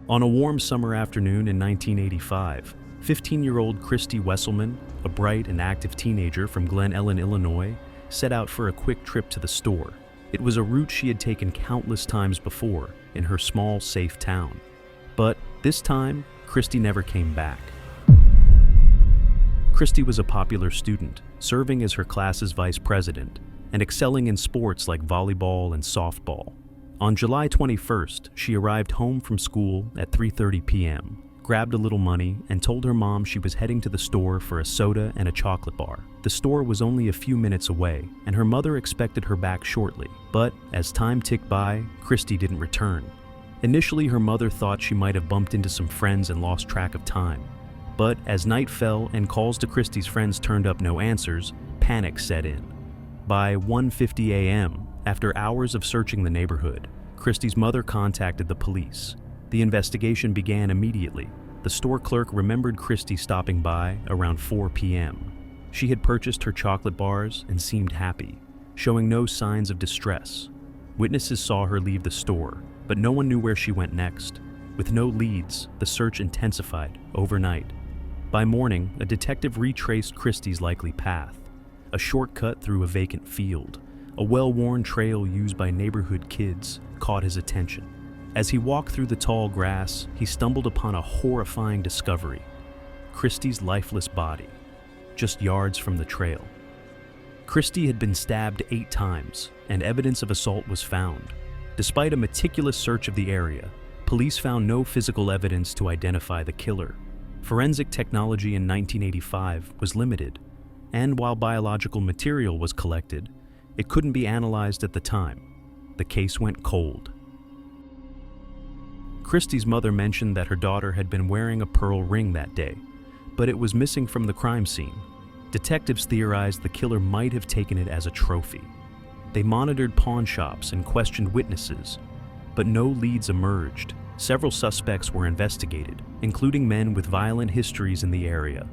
On a warm summer afternoon in 1985, 15-year-old Christy Wesselman, a bright and active teenager from Glen Ellyn, Illinois, set out for a quick trip to the store. It was a route she had taken countless times before in her small, safe town. But this time, Christy never came back. Christy was a popular student, serving as her class's vice president and excelling in sports like volleyball and softball. On July 21st, she arrived home from school at 3:30 p.m., grabbed a little money, and told her mom she was heading to the store for a soda and a chocolate bar. The store was only a few minutes away, and her mother expected her back shortly. But as time ticked by, Christy didn't return. Initially, her mother thought she might have bumped into some friends and lost track of time. But as night fell and calls to Christy's friends turned up no answers, panic set in. By 1:50 a.m., after hours of searching the neighborhood, Christy's mother contacted the police. The investigation began immediately. The store clerk remembered Christy stopping by around 4 p.m. She had purchased her chocolate bars and seemed happy, showing no signs of distress. Witnesses saw her leave the store, but no one knew where she went next. With no leads, the search intensified overnight. By morning, a detective retraced Christy's likely path, a shortcut through a vacant field. A well-worn trail used by neighborhood kids caught his attention. As he walked through the tall grass, he stumbled upon a horrifying discovery: Christy's lifeless body, just yards from the trail. Christy had been stabbed 8 times, and evidence of assault was found. Despite a meticulous search of the area, police found no physical evidence to identify the killer. Forensic technology in 1985 was limited, and while biological material was collected, it couldn't be analyzed at the time. The case went cold. Christy's mother mentioned that her daughter had been wearing a pearl ring that day, but it was missing from the crime scene. Detectives theorized the killer might have taken it as a trophy. They monitored pawn shops and questioned witnesses, but no leads emerged. Several suspects were investigated, including men with violent histories in the area,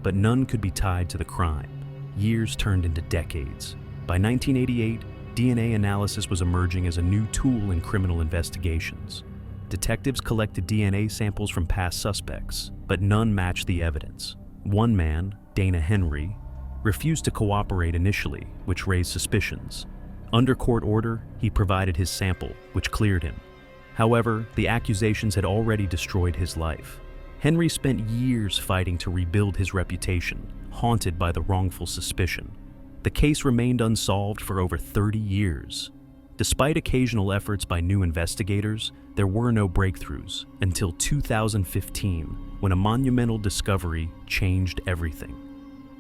but none could be tied to the crime. Years turned into decades. By 1988, DNA analysis was emerging as a new tool in criminal investigations. Detectives collected DNA samples from past suspects, but none matched the evidence. One man, Dana Henry, refused to cooperate initially, which raised suspicions. Under court order, he provided his sample, which cleared him. However, the accusations had already destroyed his life. Henry spent years fighting to rebuild his reputation, haunted by the wrongful suspicion. The case remained unsolved for over 30 years. Despite occasional efforts by new investigators, there were no breakthroughs until 2015, when a monumental discovery changed everything.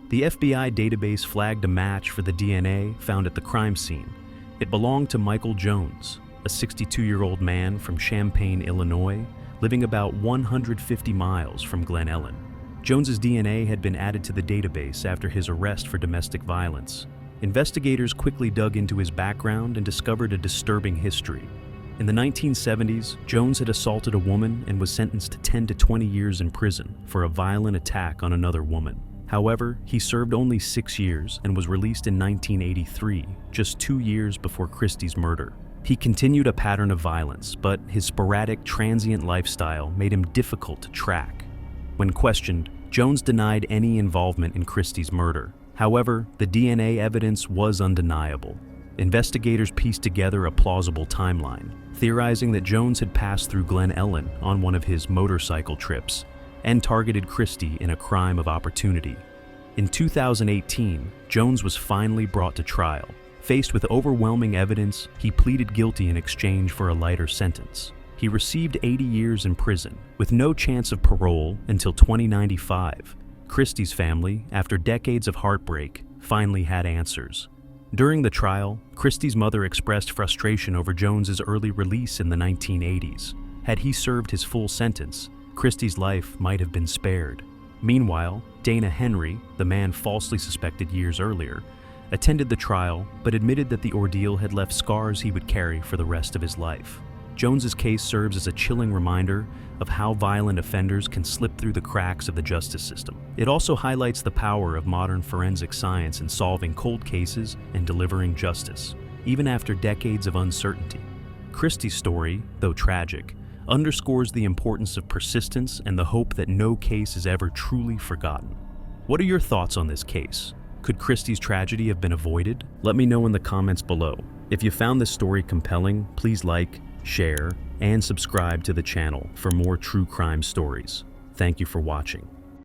The FBI database flagged a match for the DNA found at the crime scene. It belonged to Michael Jones, a 62-year-old man from Champaign, Illinois, living about 150 miles from Glen Ellyn. Jones's DNA had been added to the database after his arrest for domestic violence. Investigators quickly dug into his background and discovered a disturbing history. In the 1970s, Jones had assaulted a woman and was sentenced to 10 to 20 years in prison for a violent attack on another woman. However, he served only 6 years and was released in 1983, just 2 years before Christy's murder. He continued a pattern of violence, but his sporadic, transient lifestyle made him difficult to track. When questioned, Jones denied any involvement in Christy's murder. However, the DNA evidence was undeniable. Investigators pieced together a plausible timeline, theorizing that Jones had passed through Glen Ellyn on one of his motorcycle trips and targeted Christy in a crime of opportunity. In 2018, Jones was finally brought to trial. Faced with overwhelming evidence, he pleaded guilty in exchange for a lighter sentence. He received 80 years in prison, with no chance of parole until 2095. Christy's family, after decades of heartbreak, finally had answers. During the trial, Christy's mother expressed frustration over Jones's early release in the 1980s. Had he served his full sentence, Christy's life might have been spared. Meanwhile, Dana Henry, the man falsely suspected years earlier, attended the trial but admitted that the ordeal had left scars he would carry for the rest of his life. Jones's case serves as a chilling reminder of how violent offenders can slip through the cracks of the justice system. It also highlights the power of modern forensic science in solving cold cases and delivering justice, even after decades of uncertainty. Christy's story, though tragic, underscores the importance of persistence and the hope that no case is ever truly forgotten. What are your thoughts on this case? Could Christy's tragedy have been avoided? Let me know in the comments below. If you found this story compelling, please like, share, and subscribe to the channel for more true crime stories. Thank you for watching.